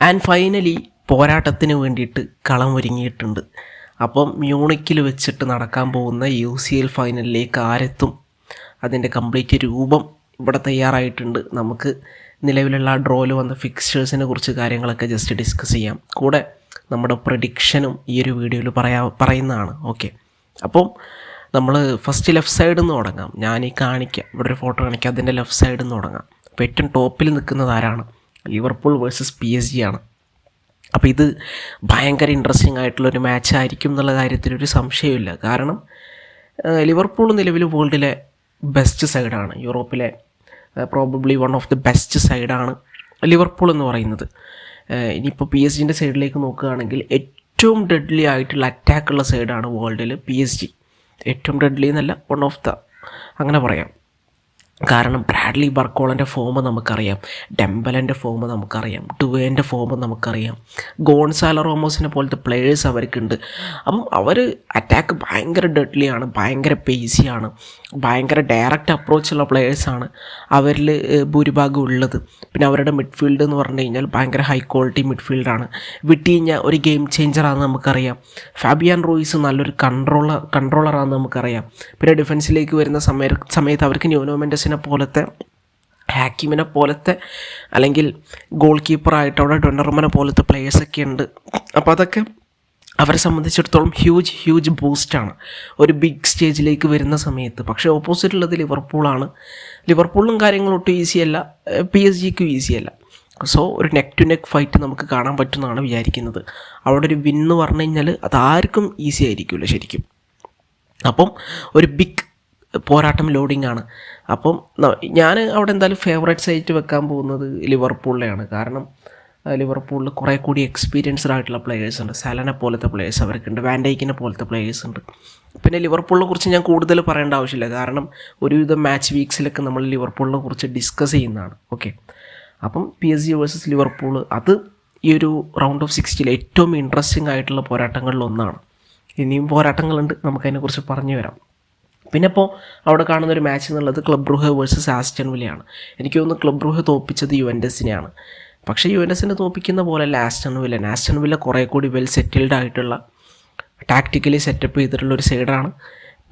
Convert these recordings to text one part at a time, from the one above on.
And finally പോരാട്ടത്തിന് വേണ്ടിയിട്ട് കളമൊരുങ്ങിയിട്ടുണ്ട്. അപ്പം മ്യൂണിക്കിൽ വെച്ചിട്ട് നടക്കാൻ പോകുന്ന UCL ഫൈനലിലേക്ക് ആരെത്തും, അതിൻ്റെ കംപ്ലീറ്റ് രൂപം ഇവിടെ തയ്യാറായിട്ടുണ്ട്. നമുക്ക് നിലവിലുള്ള ഡ്രോയിൽ വന്ന ഫിക്സ്ചേഴ്സിനെ കുറിച്ച് കാര്യങ്ങളൊക്കെ ജസ്റ്റ് ഡിസ്കസ് ചെയ്യാം. കൂടെ നമ്മുടെ പ്രഡിക്ഷനും ഈ ഒരു വീഡിയോയിൽ പറയുന്നതാണ്. ഓക്കെ, അപ്പം നമ്മൾ ഫസ്റ്റ് ലെഫ്റ്റ് സൈഡിൽ നിന്ന് തുടങ്ങാം. ഞാനീ കാണിക്കാം, ഇവിടെ ഒരു ഫോട്ടോ കാണിക്കാം, അതിൻ്റെ ലെഫ്റ്റ് സൈഡിൽ നിന്ന് തുടങ്ങാം. അപ്പോൾ ഏറ്റവും ടോപ്പിൽ നിൽക്കുന്നത് ആരാണ്? ലിവർപൂൾ വേഴ്സസ് PSG ആണ്. അപ്പോൾ ഇത് ഭയങ്കര ഇൻട്രസ്റ്റിംഗ് ആയിട്ടുള്ളൊരു മാച്ച് ആയിരിക്കും എന്നുള്ള കാര്യത്തിലൊരു സംശയമില്ല. കാരണം ലിവർപൂൾ നിലവിൽ വേൾഡിലെ ബെസ്റ്റ് സൈഡാണ്, യൂറോപ്പിലെ probably one of the best സൈഡാണ് ലിവർപൂൾ എന്ന് പറയുന്നത്. ഇനിയിപ്പോൾ PSG സൈഡിലേക്ക് നോക്കുകയാണെങ്കിൽ ഏറ്റവും ഡെഡ്ലി ആയിട്ടുള്ള അറ്റാക്കുള്ള സൈഡാണ് വേൾഡിൽ PSG. ഏറ്റവും ഡെഡ്ലി എന്നല്ല, വൺ ഓഫ് ദ അങ്ങനെ പറയാം. കാരണം ബ്രാഡ്ലി ബർക്കോളൻ്റെ ഫോം നമുക്കറിയാം, ഡെംബലൻ്റെ ഫോം നമുക്കറിയാം, ഡുവേൻ്റെ ഫോം നമുക്കറിയാം, ഗോൺസാലോ റോമോസിനെ പോലത്തെ പ്ലെയേഴ്സ് അവർക്കുണ്ട്. അപ്പം അവർ അറ്റാക്ക് ഭയങ്കര ഡെഡ്ലിയാണ്, ഭയങ്കര പേസിയാണ്, ഭയങ്കര ഡയറക്റ്റ് അപ്രോച്ചുള്ള പ്ലെയേഴ്സാണ് അവരിൽ ഭൂരിഭാഗം ഉള്ളത്. പിന്നെ അവരുടെ മിഡ്ഫീൽഡ് എന്ന് പറഞ്ഞു കഴിഞ്ഞാൽ ഭയങ്കര ഹൈ ക്വാളിറ്റി മിഡ്ഫീൽഡാണ്. വിട്ടീഞ്ഞ ഒരു ഗെയിം ചേഞ്ചറാണെന്ന് നമുക്കറിയാം. ഫാബിയാൻ റൂയിസ് നല്ലൊരു കൺട്രോളറാണെന്ന് നമുക്കറിയാം. പിന്നെ ഡിഫൻസിലേക്ക് വരുന്ന സമയത്ത് അവർക്ക് ന്യൂനോ മെൻഡസിനെ പോലത്തെ, ഹാക്കിമിനെ പോലത്തെ, അല്ലെങ്കിൽ ഗോൾ കീപ്പറായിട്ട് അവിടെ ഡൊണർമനെ പോലത്തെ പ്ലെയേഴ്സൊക്കെ ഉണ്ട്. അപ്പോൾ അതൊക്കെ അവരെ സംബന്ധിച്ചിടത്തോളം ഹ്യൂജ് ബൂസ്റ്റാണ് ഒരു ബിഗ് സ്റ്റേജിലേക്ക് വരുന്ന സമയത്ത്. പക്ഷേ ഓപ്പോസിറ്റുള്ളത് ലിവർപൂളാണ്. ലിവർപൂളിലും കാര്യങ്ങളൊട്ടും ഈസിയല്ല, PSG-ക്കും ഈസിയല്ല. സോ ഒരു നെക്ക് ടു നെക്ക് ഫൈറ്റ് നമുക്ക് കാണാൻ പറ്റുമെന്നാണ് വിചാരിക്കുന്നത്. അവിടെ ഒരു വിന്ന് പറഞ്ഞു കഴിഞ്ഞാൽ അതാർക്കും ഈസി ആയിരിക്കില്ല ശരിക്കും. അപ്പം ഒരു ബിഗ് പോരാട്ടം ലോഡിംഗ് ആണ്. അപ്പം ഞാൻ അവിടെ എന്തായാലും ഫേവറേറ്റ് സൈറ്റ് വെക്കാൻ പോകുന്നത് ലിവർപൂളിലെയാണ്. കാരണം ലിവർപൂളിൽ കുറേ കൂടി എക്സ്പീരിയൻസ്ഡ് ആയിട്ടുള്ള പ്ലെയേഴ്സ് ഉണ്ട്. സാലനെ പോലത്തെ പ്ലെയേഴ്സ് അവർക്കുണ്ട്, വാൻഡൈക്കിനെ പോലത്തെ പ്ലെയേഴ്സ് ഉണ്ട്. പിന്നെ ലിവർപൂളിനെ കുറിച്ച് ഞാൻ കൂടുതൽ പറയേണ്ട ആവശ്യമില്ല, കാരണം ഒരുവിധം മാച്ച് വീക്സിലൊക്കെ നമ്മൾ ലിവർപൂളിനെ കുറിച്ച് ഡിസ്കസ് ചെയ്യുന്നതാണ്. ഓക്കെ, അപ്പം PSG വേഴ്സസ് ലിവർപൂൾ, അത് ഈ ഒരു റൗണ്ട് ഓഫ് 16 ഏറ്റവും ഇൻട്രസ്റ്റിംഗ് ആയിട്ടുള്ള പോരാട്ടങ്ങളിലൊന്നാണ്. ഇനിയും പോരാട്ടങ്ങളുണ്ട്, നമുക്കതിനെക്കുറിച്ച് പറഞ്ഞു വരാം. പിന്നെ ഇപ്പോൾ അവിടെ കാണുന്നൊരു മാച്ച് എന്നുള്ളത് ക്ലബ് ബ്രൂഹെ വേഴ്സസ് ആസ്റ്റൺ വില്ലയാണ്. എനിക്ക് തോന്നുന്നു ക്ലബ് ബ്രൂഹെ തോൽപ്പിച്ചത് യുവൻറ്റസിനെയാണ്. പക്ഷേ യുവൻറ്റസിനെ തോൽപ്പിക്കുന്ന പോലെയല്ല ആസ്റ്റൺ വില്ല കുറേ കൂടി വെൽ സെറ്റിൽഡ് ആയിട്ടുള്ള, ടാക്റ്റിക്കലി സെറ്റപ്പ് ചെയ്തിട്ടുള്ള ഒരു സൈഡാണ്.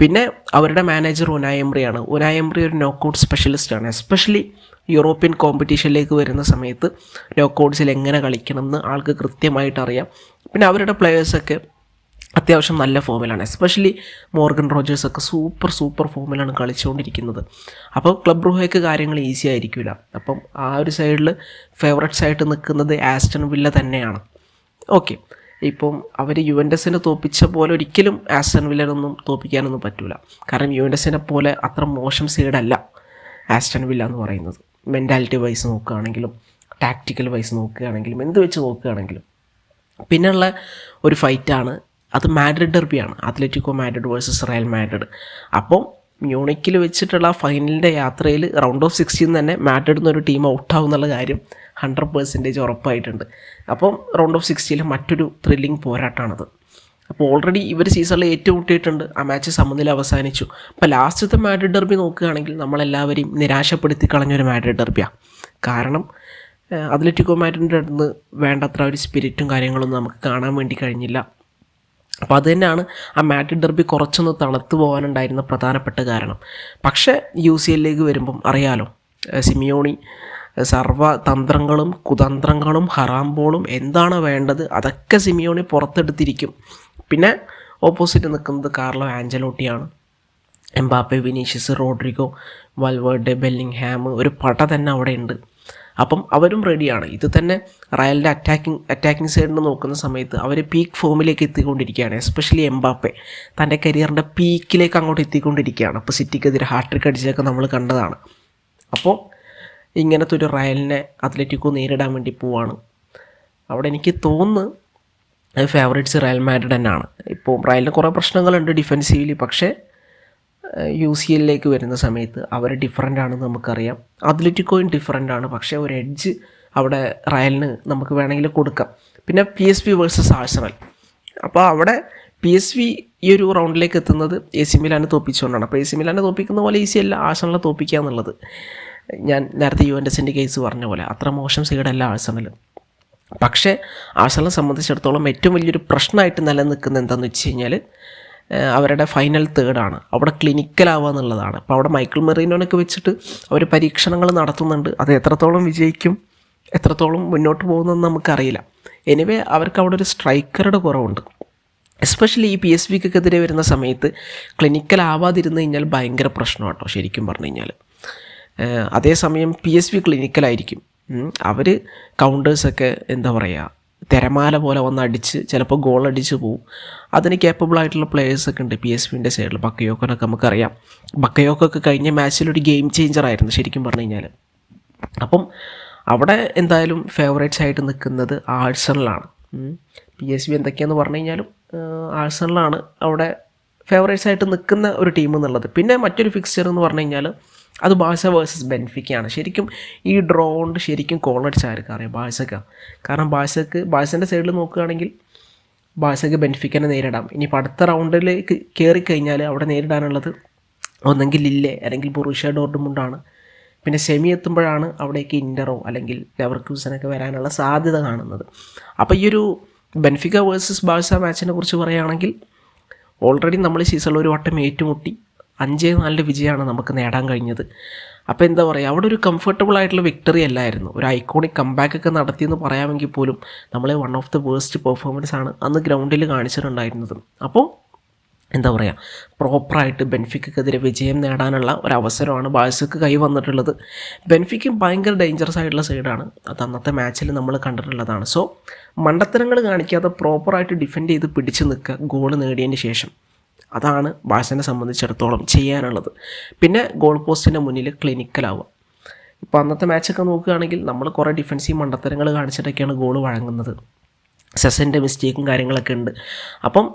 പിന്നെ അവരുടെ മാനേജർ ഉനായ് എംറിയാണ്. ഉനായ് എംറി ഒരു നോക്കൗട്ട് സ്പെഷ്യലിസ്റ്റാണ്. എസ്പെഷ്യലി യൂറോപ്യൻ കോമ്പറ്റീഷനിലേക്ക് വരുന്ന സമയത്ത് നോക്കൗട്ട്സിൽ എങ്ങനെ കളിക്കണം എന്ന് ആൾക്ക് കൃത്യമായിട്ട് അറിയാം. പിന്നെ അവരുടെ പ്ലെയേഴ്സൊക്കെ അത്യാവശ്യം നല്ല ഫോമിലാണ്. എസ്പെഷ്യലി മോർഗൻ റോജേഴ്സൊക്കെ സൂപ്പർ ഫോമിലാണ് കളിച്ചുകൊണ്ടിരിക്കുന്നത്. അപ്പോൾ ക്ലബ് ബ്രൂഹയ്ക്ക് കാര്യങ്ങൾ ഈസി ആയിരിക്കില്ല. അപ്പം ആ ഒരു സൈഡിൽ ഫേവറേറ്റ്സ് ആയിട്ട് നിൽക്കുന്നത് ആസ്റ്റൺ വില്ല തന്നെയാണ്. ഓക്കെ, ഇപ്പം അവർ യുവൻറ്റസിനെ തോൽപ്പിച്ച പോലെ ഒരിക്കലും ആസ്റ്റൺ വില്ലനൊന്നും തോൽപ്പിക്കാനൊന്നും പറ്റില്ല. കാരണം യുവൻറ്റസിനെ പോലെ അത്ര മോശം സൈഡല്ല ആസ്റ്റൺ വില്ല എന്ന് പറയുന്നത്. മെൻറ്റാലിറ്റി വൈസ് നോക്കുകയാണെങ്കിലും, ടാക്റ്റിക്കൽ വൈസ് നോക്കുകയാണെങ്കിലും, എന്ത് വെച്ച് നോക്കുകയാണെങ്കിലും. പിന്നെയുള്ള ഒരു ഫൈറ്റാണ്, അത് മാഡ്രിഡ് ഡെർബിയാണ്, Atletico Madrid versus Real Madrid. അപ്പം മ്യൂണിക്കിൽ വെച്ചിട്ടുള്ള ഫൈനലിൻ്റെ യാത്രയിൽ റൗണ്ട് ഓഫ് 16 തന്നെ മാഡ്രിഡിൽ നിന്നൊരു ടീം ഔട്ടാവും എന്നുള്ള കാര്യം 100% ഉറപ്പായിട്ടുണ്ട്. അപ്പം റൗണ്ട് ഓഫ് 16 മറ്റൊരു ത്രില്ലിംഗ് പോരാട്ടമാണത്. അപ്പോൾ ഓൾറെഡി ഇവർ സീസണിൽ ഏറ്റുമുട്ടിയിട്ടുണ്ട്. ആ മാച്ച് സമനില അവസാനിച്ചു. അപ്പോൾ ലാസ്റ്റത്തെ മാഡ്രിഡ് ഡെർബി നോക്കുകയാണെങ്കിൽ നമ്മളെല്ലാവരെയും നിരാശപ്പെടുത്തി കളഞ്ഞൊരു മാഡ്രിഡ് ഡെർബിയാണ്. കാരണം അത്ലറ്റിക്കോ മാഡ്രിഡിൻ്റെ അടുത്ത് വേണ്ടത്ര ഒരു സ്പിരിറ്റും കാര്യങ്ങളൊന്നും നമുക്ക് കാണാൻ വേണ്ടി കഴിഞ്ഞില്ല. അപ്പോൾ അത് തന്നെയാണ് ആ മാഡ്രിഡ് ഡെർബി കുറച്ചൊന്ന് തണുത്തു പോകാനുണ്ടായിരുന്ന പ്രധാനപ്പെട്ട കാരണം. പക്ഷേ UCLലേക്ക് വരുമ്പം അറിയാലോ, സിമിയോണി സർവ്വ തന്ത്രങ്ങളും കുതന്ത്രങ്ങളും ഹറാംബോളും എന്താണ് വേണ്ടത് അതൊക്കെ സിമിയോണി പുറത്തെടുത്തിരിക്കും. പിന്നെ ഓപ്പോസിറ്റ് നിൽക്കുന്നത് കാർലോ ആഞ്ചലോട്ടിയാണ്. Mbappe, Vinicius, Rodrygo, Valverde, Bellingham, ഒരു പട തന്നെ അവിടെ ഉണ്ട്. അപ്പം അവരും റെഡിയാണ്. ഇത് തന്നെ റയലിൻ്റെ അറ്റാക്കിംഗ് സൈഡിൽ നോക്കുന്ന സമയത്ത് അവർ പീക്ക് ഫോമിലേക്ക് എത്തിക്കൊണ്ടിരിക്കുകയാണ്. എസ്പെഷ്യലി എംബാപ്പെ തൻ്റെ കരിയറിൻ്റെ പീക്കിലേക്ക് അങ്ങോട്ട് എത്തിക്കൊണ്ടിരിക്കുകയാണ്. അപ്പോൾ സിറ്റിക്കെതിരെ ഹാട്രിക് അടിച്ചതൊക്കെ നമ്മൾ കണ്ടതാണ്. അപ്പോൾ ഇങ്ങനത്തെ ഒരു റയലിനെ അത്ലറ്റിക്കോ നേരിടാൻ വേണ്ടി പോവാണ്. അവിടെ എനിക്ക് തോന്നുന്നു ഫേവറേറ്റ്സ് റയൽ മാഡ്രിഡ് തന്നെയാണ്. ഇപ്പോൾ റയലിന് കുറേ പ്രശ്നങ്ങളുണ്ട് ഡിഫെൻസീവ്ലി, പക്ഷേ UCLലേക്ക് വരുന്ന സമയത്ത് അവർ ഡിഫറൻ്റ് ആണെന്ന് നമുക്കറിയാം. അത്ലറ്റിക്കോയും ഡിഫറൻ്റ് ആണ്, പക്ഷേ ഒരു എഡ്ജ് അവിടെ റയലിന് നമുക്ക് വേണമെങ്കിൽ കൊടുക്കാം. പിന്നെ PSV വേഴ്സസ് ആഴ്സണൽ. അപ്പോൾ അവിടെ PSV ഈ ഒരു റൗണ്ടിലേക്ക് എത്തുന്നത് AC മിലാനെ തോൽപ്പിച്ചുകൊണ്ടാണ്. അപ്പോൾ AC മിലാനെ തോൽപ്പിക്കുന്ന പോലെ ഈസിയല്ല ആഴ്സണലിനെ തോൽപ്പിക്കുക എന്നുള്ളത്. ഞാൻ നേരത്തെ യുവൻറ്റസിൻ്റെ കേസ് പറഞ്ഞ പോലെ അത്ര മോശം സൈഡല്ല ആഴ്സണൽ. പക്ഷേ ആഴ്സണലിനെ സംബന്ധിച്ചിടത്തോളം ഏറ്റവും വലിയൊരു പ്രശ്നമായിട്ട് നിലനിൽക്കുന്നത് എന്താണെന്ന് വെച്ച് കഴിഞ്ഞാൽ അവരുടെ ഫൈനൽ തേർഡാണ്. അവിടെ ക്ലിനിക്കലാവുക എന്നുള്ളതാണ്. അപ്പോൾ അവിടെ മൈക്കിൾ മെറീനോനൊക്കെ വെച്ചിട്ട് അവർ പരീക്ഷണങ്ങൾ നടത്തുന്നുണ്ട്. അത് എത്രത്തോളം വിജയിക്കും, എത്രത്തോളം മുന്നോട്ട് പോകുന്നതെന്ന് നമുക്കറിയില്ല. എനിവേ അവർക്ക് അവിടെ ഒരു സ്ട്രൈക്കറുടെ കുറവുണ്ട്. എസ്പെഷ്യലി ഈ PSVക്കെതിരെ വരുന്ന സമയത്ത് ക്ലിനിക്കലാവാതിരുന്ന് കഴിഞ്ഞാൽ ഭയങ്കര പ്രശ്നമാണ് കേട്ടോ ശരിക്കും പറഞ്ഞു കഴിഞ്ഞാൽ. അതേസമയം PSV ക്ലിനിക്കലായിരിക്കും. അവർ കൗണ്ടേഴ്സൊക്കെ എന്താ പറയുക തിരമാല പോലെ വന്ന് അടിച്ച് ചിലപ്പോൾ ഗോൾ അടിച്ച് പോവും. അതിന് കേപ്പബിളായിട്ടുള്ള പ്ലേയേഴ്സൊക്കെ ഉണ്ട് PSVൻ്റെ സൈഡിൽ. ബക്കയോക്കനൊക്കെ നമുക്കറിയാം. ബക്കയോക്കൊക്കെ കഴിഞ്ഞ മാച്ചിലൊരു ഗെയിം ചേഞ്ചറായിരുന്നു ശരിക്കും പറഞ്ഞു കഴിഞ്ഞാൽ. അപ്പം അവിടെ എന്തായാലും ഫേവറേറ്റ്സ് ആയിട്ട് നിൽക്കുന്നത് ആഴ്സണലാണ്. PSV എന്തൊക്കെയാണെന്ന് പറഞ്ഞു കഴിഞ്ഞാലും ആഴ്സണലാണ് അവിടെ ഫേവറേറ്റ്സ് ആയിട്ട് നിൽക്കുന്ന ഒരു ടീം എന്നുള്ളത്. പിന്നെ മറ്റൊരു ഫിക്സ്ചർ എന്ന് പറഞ്ഞു കഴിഞ്ഞാൽ അത് ബാഴ്സ വേഴ്സസ് ബെൻഫിക്കയാണ്. ശരിക്കും ഈ ഡ്രോ കൊണ്ട് ശരിക്കും കോളടിച്ച ആർക്കും അറിയാം ബാഴ്സയ്ക്ക്. കാരണം ബാഴ്സൻ്റെ സൈഡിൽ നോക്കുകയാണെങ്കിൽ ബാഴ്സയ്ക്ക് ബെൻഫിക്കനെ നേരിടാം. ഇനിയിപ്പോൾ അടുത്ത റൗണ്ടിലേക്ക് കയറിക്കഴിഞ്ഞാൽ അവിടെ നേരിടാനുള്ളത് ഒന്നെങ്കിൽ ലില്ലെ അല്ലെങ്കിൽ ബൊറൂഷ്യ ഡോർട്ട്മുണ്ടാണ്. പിന്നെ സെമി എത്തുമ്പോഴാണ് അവിടേക്ക് ഇൻ്ററോ അല്ലെങ്കിൽ ലെവർകൂസനൊക്കെ വരാനുള്ള സാധ്യത കാണുന്നത്. അപ്പോൾ ഈ ഒരു ബെൻഫിക്ക വേഴ്സസ് ബാഴ്സ മാച്ചിനെ കുറിച്ച് പറയുകയാണെങ്കിൽ ഓൾറെഡി നമ്മൾ സീസണിൽ ഒരു വട്ടം ഏറ്റുമുട്ടി 5-4 വിജയമാണ് നമുക്ക് നേടാൻ കഴിഞ്ഞത്. അപ്പോൾ എന്താ പറയുക, അവിടെ ഒരു കംഫർട്ടബിൾ ആയിട്ടുള്ള വിക്ടറി അല്ലായിരുന്നു. ഒരു ഐക്കോണിക് കംബാക്കൊക്കെ നടത്തിയെന്ന് പറയാമെങ്കിൽ പോലും നമ്മളെ one of the worst performance ആണ് അന്ന് ഗ്രൗണ്ടിൽ കാണിച്ചിട്ടുണ്ടായിരുന്നത്. അപ്പോൾ എന്താ പറയുക, പ്രോപ്പറായിട്ട് ബെൻഫിക്കെതിരെ വിജയം നേടാനുള്ള ഒരവസരമാണ് ബാഴ്സയ്ക്ക് കൈ വന്നിട്ടുള്ളത്. ബെൻഫിക്കും ഭയങ്കര ഡേഞ്ചറസ് ആയിട്ടുള്ള സൈഡാണ്. അത് അന്നത്തെ മാച്ചിൽ നമ്മൾ കണ്ടിട്ടുള്ളതാണ്. സോ മണ്ടത്തരങ്ങൾ കാണിക്കാതെ പ്രോപ്പറായിട്ട് ഡിഫെൻഡ് ചെയ്ത് പിടിച്ച് നിൽക്കുക ഗോൾ നേടിയതിന് ശേഷം. അതാണ് ബാഴ്സനെ സംബന്ധിച്ചിടത്തോളം ചെയ്യാനുള്ളത്. പിന്നെ ഗോൾ പോസ്റ്റിൻ്റെ മുന്നിൽ ക്ലിനിക്കലാവുക. ഇപ്പോൾ അന്നത്തെ മാച്ചൊക്കെ നോക്കുകയാണെങ്കിൽ നമ്മൾ കുറേ ഡിഫെൻസീവ് മണ്ടത്തരങ്ങൾ കാണിച്ചിട്ടൊക്കെയാണ് ഗോൾ വഴങ്ങുന്നത്. സെസൻ്റെ മിസ്റ്റേക്കും കാര്യങ്ങളൊക്കെ ഉണ്ട്. അപ്പം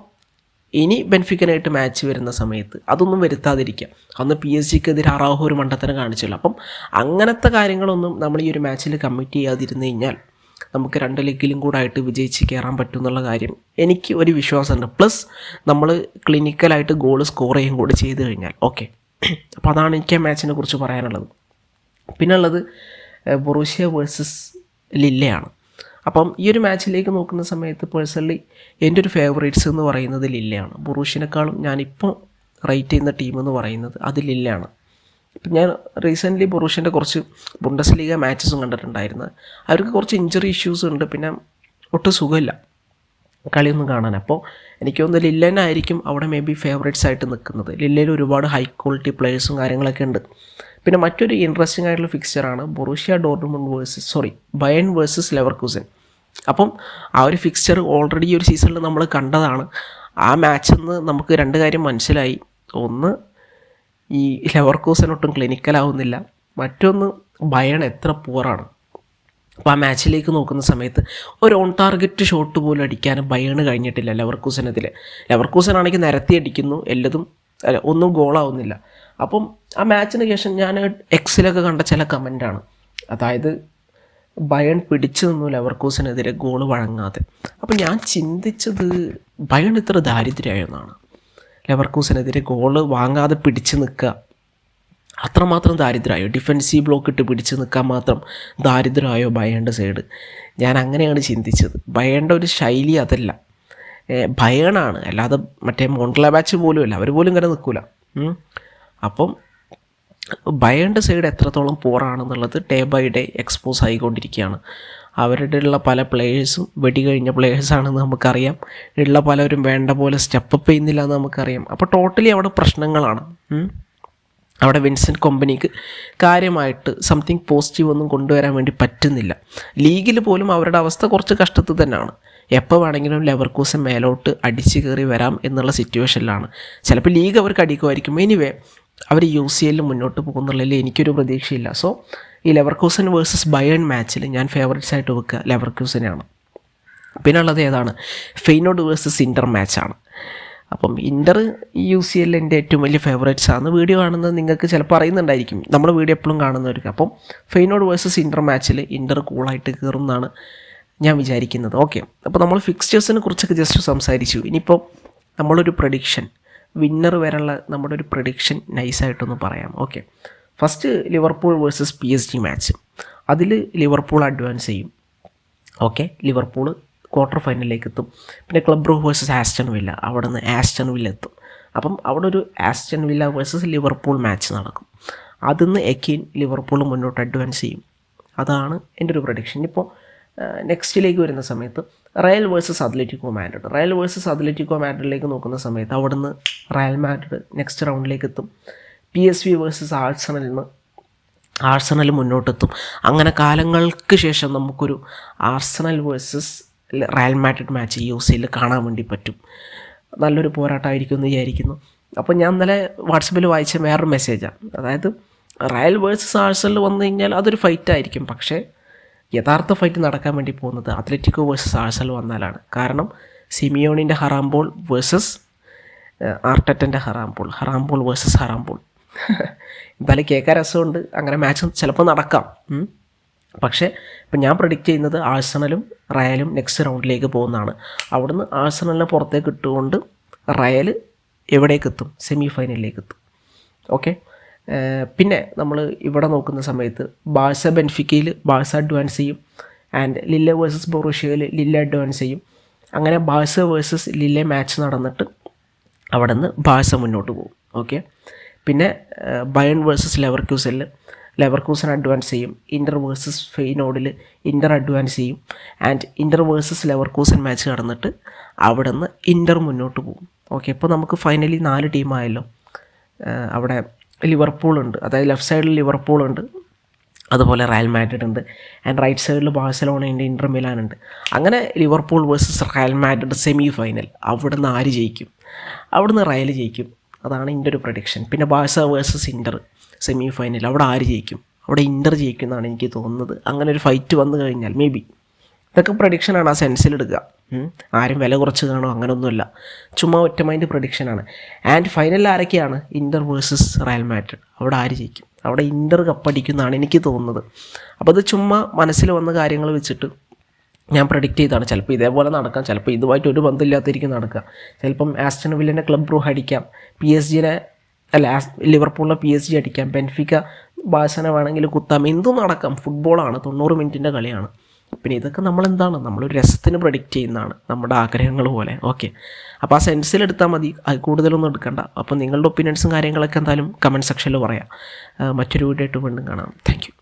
ഇനി ബെൻഫിക്കനായിട്ട് മാച്ച് വരുന്ന സമയത്ത് അതൊന്നും വരുത്താതിരിക്കുക. അന്ന് PSG-ക്കെതിരെ അറാഹോ ഒരു മണ്ടത്തരം കാണിച്ചില്ല. അപ്പം അങ്ങനത്തെ കാര്യങ്ങളൊന്നും നമ്മൾ ഈ ഒരു മാച്ചിൽ കമ്മിറ്റ് ചെയ്യാതിരുന്നു കഴിഞ്ഞാൽ നമുക്ക് 2 ലെഗിലും കൂടെ ആയിട്ട് വിജയിച്ച് കയറാൻ പറ്റും എന്നുള്ള കാര്യം എനിക്ക് ഒരു വിശ്വാസമുണ്ട്. പ്ലസ് നമ്മൾ ക്ലിനിക്കലായിട്ട് ഗോൾ സ്കോർ ചെയ്യും കൂടി ചെയ്ത് കഴിഞ്ഞാൽ ഓക്കെ. അപ്പോൾ അതാണ് എനിക്ക് ആ മാച്ചിനെ കുറിച്ച് പറയാനുള്ളത്. പിന്നുള്ളത് ബൊറൂഷ്യ വേഴ്സസ് ലില്ലയാണ്. അപ്പം ഈ ഒരു മാച്ചിലേക്ക് നോക്കുന്ന സമയത്ത് പേഴ്സണലി എൻ്റെ ഒരു ഫേവറേറ്റ്സ് എന്ന് പറയുന്നത് ലില്ലയാണ്. ബൊറൂഷ്യനേക്കാളും ഞാനിപ്പോൾ റേറ്റ് ചെയ്യുന്ന ടീം എന്ന് പറയുന്നത് അത് ലില്ലയാണ്. ഇപ്പം ഞാൻ റീസെൻ്റ്ലി ബൊറൂഷ്യൻ്റെ കുറച്ച് ബുണ്ടസ്ലീഗ മാച്ചസും കണ്ടിട്ടുണ്ടായിരുന്നു. അവർക്ക് കുറച്ച് ഇഞ്ചറി ഇഷ്യൂസ് ഉണ്ട്. പിന്നെ ഒട്ടും സുഖമില്ല കളിയൊന്നും കാണാൻ. അപ്പോൾ എനിക്ക് തോന്നുന്നു ലില്ലനായിരിക്കും അവിടെ മേ ബി ഫേവറേറ്റ്സ് ആയിട്ട് നിൽക്കുന്നത്. ലില്ലയിൽ ഒരുപാട് ഹൈ ക്വാളിറ്റി പ്ലേയേഴ്സും കാര്യങ്ങളൊക്കെ ഉണ്ട്. പിന്നെ മറ്റൊരു ഇൻട്രസ്റ്റിംഗ് ആയിട്ടുള്ള ഫിക്സ്ചറാണ് Borussia Dortmund Bayern versus Leverkusen. അപ്പം ആ ഒരു ഫിക്സ്ചർ ഓൾറെഡി ഈ ഒരു സീസണിൽ നമ്മൾ കണ്ടതാണ്. ആ മാച്ചിൽ നിന്ന് നമുക്ക് 2 കാര്യം മനസ്സിലായി. ഒന്ന്, ഈ ലെവർകൂസൻ ഒട്ടും ക്ലിനിക്കലാവുന്നില്ല. മറ്റൊന്ന്, ബയൺ എത്ര പൂറാണ്. അപ്പോൾ ആ മാച്ചിലേക്ക് നോക്കുന്ന സമയത്ത് ഒരു ഓൺ ടാർഗറ്റ് ഷോട്ട് പോലും അടിക്കാൻ ബയണ് കഴിഞ്ഞിട്ടില്ല ലെവർകൂസനെതിരെ. ലെവർകൂസനാണെങ്കിൽ നിരത്തി അടിക്കുന്നു, എല്ലതും ഒന്നും ഗോളാവുന്നില്ല. അപ്പം ആ മാച്ചിന് ശേഷം ഞാൻ എക്സിലൊക്കെ കണ്ട ചില കമൻറ്റാണ്, അതായത് ബയൺ പിടിച്ചു നിന്നു ലെവർകൂസനെതിരെ ഗോൾ വഴങ്ങാതെ. അപ്പം ഞാൻ ചിന്തിച്ചത് ബയൺ ഇത്ര ദാരിദ്ര്യമായെന്നാണ്. ലെവർകൂസനെതിരെ ഗോൾ വാങ്ങാതെ പിടിച്ച് നിൽക്കുക അത്രമാത്രം ദാരിദ്ര്യമായോ? ഡിഫെൻസീവ് ബ്ലോക്ക് ഇട്ട് പിടിച്ച് നിൽക്കാൻ മാത്രം ദാരിദ്ര്യമായോ ബയണിൻ്റെ സൈഡ്? ഞാൻ അങ്ങനെയാണ് ചിന്തിച്ചത്. ബയണിൻ്റെ ഒരു ശൈലി അതല്ല, ബയണാണ്, അല്ലാതെ മറ്റേ മോൺട്ല ബാച്ച് പോലും അല്ല. അവർ പോലും ഇങ്ങനെ നിൽക്കില്ല. അപ്പം ബയണിൻ്റെ സൈഡ് എത്രത്തോളം പോറാണെന്നുള്ളത് ഡേ ബൈ ഡേ എക്സ്പോസ് ആയിക്കൊണ്ടിരിക്കുകയാണ്. അവരുടെ ഉള്ള പല പ്ലേയേഴ്സും വെടി കഴിഞ്ഞ പ്ലേയേഴ്സാണെന്ന് നമുക്കറിയാം. ഉള്ള പലരും വേണ്ട പോലെ സ്റ്റെപ്പപ്പ് ചെയ്യുന്നില്ല എന്ന് നമുക്കറിയാം. അപ്പോൾ ടോട്ടലി അവിടെ പ്രശ്നങ്ങളാണ്. അവിടെ വിൻസെൻ്റ് കോമ്പനിക്ക് കാര്യമായിട്ട് സംതിങ് പോസിറ്റീവ് ഒന്നും കൊണ്ടുവരാൻ വേണ്ടി പറ്റുന്നില്ല. ലീഗിൽ പോലും അവരുടെ അവസ്ഥ കുറച്ച് കഷ്ടത്തിൽ തന്നെയാണ്. എപ്പോൾ വേണമെങ്കിലും ലെവർകൂസൻ മേലോട്ട് അടിച്ച് കയറി വരാം എന്നുള്ള സിറ്റുവേഷനിലാണ്. ചിലപ്പോൾ ലീഗ് അവർക്ക് അടിക്കുമായിരിക്കും. എനിവേ അവർ UCL മുന്നോട്ട് പോകുന്നുള്ളതിൽ എനിക്കൊരു പ്രതീക്ഷയില്ല. സോ ഈ ലെവർകൂസൻ വേഴ്സസ് ബയൺ മാച്ചിൽ ഞാൻ ഫേവറേറ്റ്സ് ആയിട്ട് വെക്കുക ലെവർകൂസനെയാണ്. പിന്നെ ഉള്ളത് ഏതാണ്? ഫെയ്നോർഡ് വേഴ്സസ് ഇൻ്റർ മാച്ചാണ്. അപ്പം ഇൻ്റർ UCL എൻ്റെ ഏറ്റവും വലിയ ഫേവറേറ്റ്സ് ആണ്. വീഡിയോ കാണുന്നത് നിങ്ങൾക്ക് ചിലപ്പോൾ അറിയുന്നുണ്ടായിരിക്കും, നമ്മൾ വീഡിയോ എപ്പോഴും കാണുന്നവർക്ക്. അപ്പം ഫെയ്നോർഡ് വേഴ്സസ് ഇൻ്റർ മാച്ചിൽ ഇൻ്റർ കൂളായിട്ട് കയറും എന്നാണ് ഞാൻ വിചാരിക്കുന്നത്. ഓക്കെ, അപ്പോൾ നമ്മൾ ഫിക്സ്ചേഴ്സിനെ കുറിച്ചൊക്കെ ജസ്റ്റ് സംസാരിച്ചു. ഇനിയിപ്പോൾ നമ്മളൊരു പ്രഡിക്ഷൻ, വിന്നർ വരെയുള്ള നമ്മുടെ ഒരു പ്രഡിക്ഷൻ നൈസായിട്ടൊന്ന് പറയാം. Okay, first Liverpool versus PSG match. അതിൽ ലിവർപൂൾ അഡ്വാൻസ് ചെയ്യും. ഓക്കെ, ലിവർപൂൾ ക്വാർട്ടർ ഫൈനലിലേക്ക് എത്തും. പിന്നെ club Brugge versus Aston Villa, അവിടെ നിന്ന് ആസ്റ്റൺ വില്ല എത്തും. അപ്പം അവിടെ ഒരു Aston Villa versus Liverpool match നടക്കും. അതിന്ന് എക്കെയിൻ ലിവർപൂൾ മുന്നോട്ട് അഡ്വാൻസ് ചെയ്യും. അതാണ് എൻ്റെ ഒരു പ്രഡിക്ഷൻ. ഇപ്പോൾ നെക്സ്റ്റിലേക്ക് വരുന്ന സമയത്ത് Real versus Atletico Madrid. Real versus Atletico മാഡ്രിഡിലേക്ക് നോക്കുന്ന സമയത്ത് അവിടുന്ന് റയൽ മാഡ്രിഡ് നെക്സ്റ്റ് റൗണ്ടിലേക്ക് എത്തും. PSV വേഴ്സസ് ആഴ്സണൽ മുന്നോട്ടെത്തും. അങ്ങനെ കാലങ്ങൾക്ക് ശേഷം നമുക്കൊരു Arsenal versus Real Madrid match UCL കാണാൻ വേണ്ടി പറ്റും. നല്ലൊരു പോരാട്ടമായിരിക്കും എന്ന് വിചാരിക്കുന്നു. അപ്പോൾ ഞാൻ ഇന്നലെ വാട്സപ്പിൽ വായിച്ച വേറൊരു മെസ്സേജാണ്. അതായത് റയൽ വേഴ്സസ് ആഴ്സണൽ വന്നു കഴിഞ്ഞാൽ അതൊരു ഫൈറ്റായിരിക്കും. പക്ഷേ യഥാർത്ഥ ഫൈറ്റ് നടക്കാൻ വേണ്ടി പോകുന്നത് അത്ലറ്റിക്കോ വേഴ്സസ് ആഴ്സണൽ വന്നാലാണ്. കാരണം സിമിയോണിൻ്റെ ഹറാംബോൾ വേഴ്സസ് ആർട്ടറ്റൻ്റെ ഹറാംബോൾ വേഴ്സസ് ഹറാംബോൾ. എന്തായാലും കേൾക്കാൻ രസമുണ്ട്. അങ്ങനെ മാച്ച് ചിലപ്പോൾ നടക്കാം. പക്ഷേ ഇപ്പം ഞാൻ പ്രഡിക്റ്റ് ചെയ്യുന്നത് ആഴ്സണലും റയലും നെക്സ്റ്റ് റൗണ്ടിലേക്ക് പോകുന്നതാണ്. അവിടുന്ന് ആഴ്സണലിനെ പുറത്തേക്ക് ഇട്ടുകൊണ്ട് റയൽ എവിടേക്ക് എത്തും? സെമി ഫൈനലിലേക്ക് എത്തും. ഓക്കെ, പിന്നെ നമ്മൾ ഇവിടെ നോക്കുന്ന സമയത്ത് ബാഴ്സ ബെൻഫിക്കയിൽ ബാഴ്സ അഡ്വാൻസ് ചെയ്യും. ആൻഡ് ലില്ല വേഴ്സസ് ബൊറൂഷ്യയിൽ ലില്ല അഡ്വാൻസ് ചെയ്യും. അങ്ങനെ ബാഴ്സ വേഴ്സസ് ലില്ല മാച്ച് നടന്നിട്ട് അവിടെ നിന്ന് ബാഴ്സ മുന്നോട്ട് പോകും. ഓക്കെ, പിന്നെ ബയൺ വേഴ്സസ് ലെവർക്യൂസൻ അഡ്വാൻസ് ചെയ്യും. ഇൻ്റർ വേഴ്സസ് ഫെയ്നോർഡിൽ ഇൻ്റർ അഡ്വാൻസ് ചെയ്യും. And inter versus Leverkusen match നടന്നിട്ട് അവിടെ നിന്ന് ഇൻ്റർ മുന്നോട്ട് പോകും. ഓക്കെ, ഇപ്പോൾ നമുക്ക് ഫൈനലി 4 ടീമായല്ലോ. അവിടെ ലിവർപൂളുണ്ട്, അതായത് ലെഫ്റ്റ് സൈഡിൽ ലിവർപൂളുണ്ട്, അതുപോലെ റയൽ മാഡ്രിഡ് ഉണ്ട്. ആൻഡ് റൈറ്റ് സൈഡിൽ ബാഴ്സലോണയുണ്ട്, ഇൻ്റർ മിലാൻ ഉണ്ട്. അങ്ങനെ Liverpool versus Real Madrid semi final. അവിടുന്ന് ആര് ജയിക്കും? അവിടുന്ന് റയൽ ജയിക്കും. അതാണ് എൻ്റെ ഒരു പ്രഡിക്ഷൻ. പിന്നെ ബാഴ്സ വേഴ്സസ് ഇൻ്റർ സെമി ഫൈനൽ, അവിടെ ആര് ജയിക്കും? അവിടെ ഇൻ്റർ ജയിക്കും എന്നാണ് എനിക്ക് തോന്നുന്നത്. അങ്ങനെ ഒരു ഫൈറ്റ് വന്നു കഴിഞ്ഞാൽ മേ ബി. ഇതൊക്കെ പ്രഡിക്ഷനാണ്, ആ സെൻസിലെടുക്കുക. ആരും വില കുറച്ച് കാണോ അങ്ങനെയൊന്നുമില്ല, ചുമ്മാ ഒറ്റ മൈൻഡ് പ്രഡിക്ഷനാണ്. ആൻഡ് ഫൈനലിൽ ആരൊക്കെയാണ്? ഇൻ്റർ വേഴ്സസ് റയൽ മാഡ്രിഡ്. അവിടെ ആര് ജയിക്കും? അവിടെ ഇൻ്റർ കപ്പടിക്കുന്നതാണ് എനിക്ക് തോന്നുന്നത്. അപ്പോൾ അത് ചുമ്മാ മനസ്സിൽ വന്ന കാര്യങ്ങൾ വെച്ചിട്ട് ഞാൻ പ്രഡിക്റ്റ് ചെയ്താണ്. ചിലപ്പോൾ ഇതേപോലെ നടക്കാം, ചിലപ്പോൾ ഇതുമായിട്ട് ഒരു ബന്ധമില്ലാത്തിരിക്കും നടക്കുക. ചിലപ്പം ആസ്റ്റൺ വില്ലിനെ ക്ലബ് ബ്രൂ അടിക്കാം, ലിവർപൂളിനെ PSG അടിക്കാം, ബെൻഫിക്ക ബാഴ്സനെ വേണമെങ്കിൽ കുത്താം, എന്തും നടക്കാം. ഫുട്ബോളാണ്, 90 മിനിറ്റിൻ്റെ കളിയാണ്. പിന്നെ ഇതൊക്കെ നമ്മളൊരു രസത്തിന് പ്രഡിക്റ്റ് ചെയ്യുന്നതാണ്, നമ്മുടെ ആഗ്രഹങ്ങൾ പോലെ. ഓക്കെ, അപ്പോൾ ആ സെൻസിലെടുത്താൽ മതി, അത് കൂടുതലൊന്നും എടുക്കണ്ട. അപ്പോൾ നിങ്ങളുടെ ഒപ്പീനിയൻസും കാര്യങ്ങളൊക്കെ എന്തായാലും കമൻറ്റ് സെക്ഷനിൽ പറയാം. മറ്റൊരു വീഡിയോ ആയിട്ട് വീണ്ടും കാണാം. Thank you.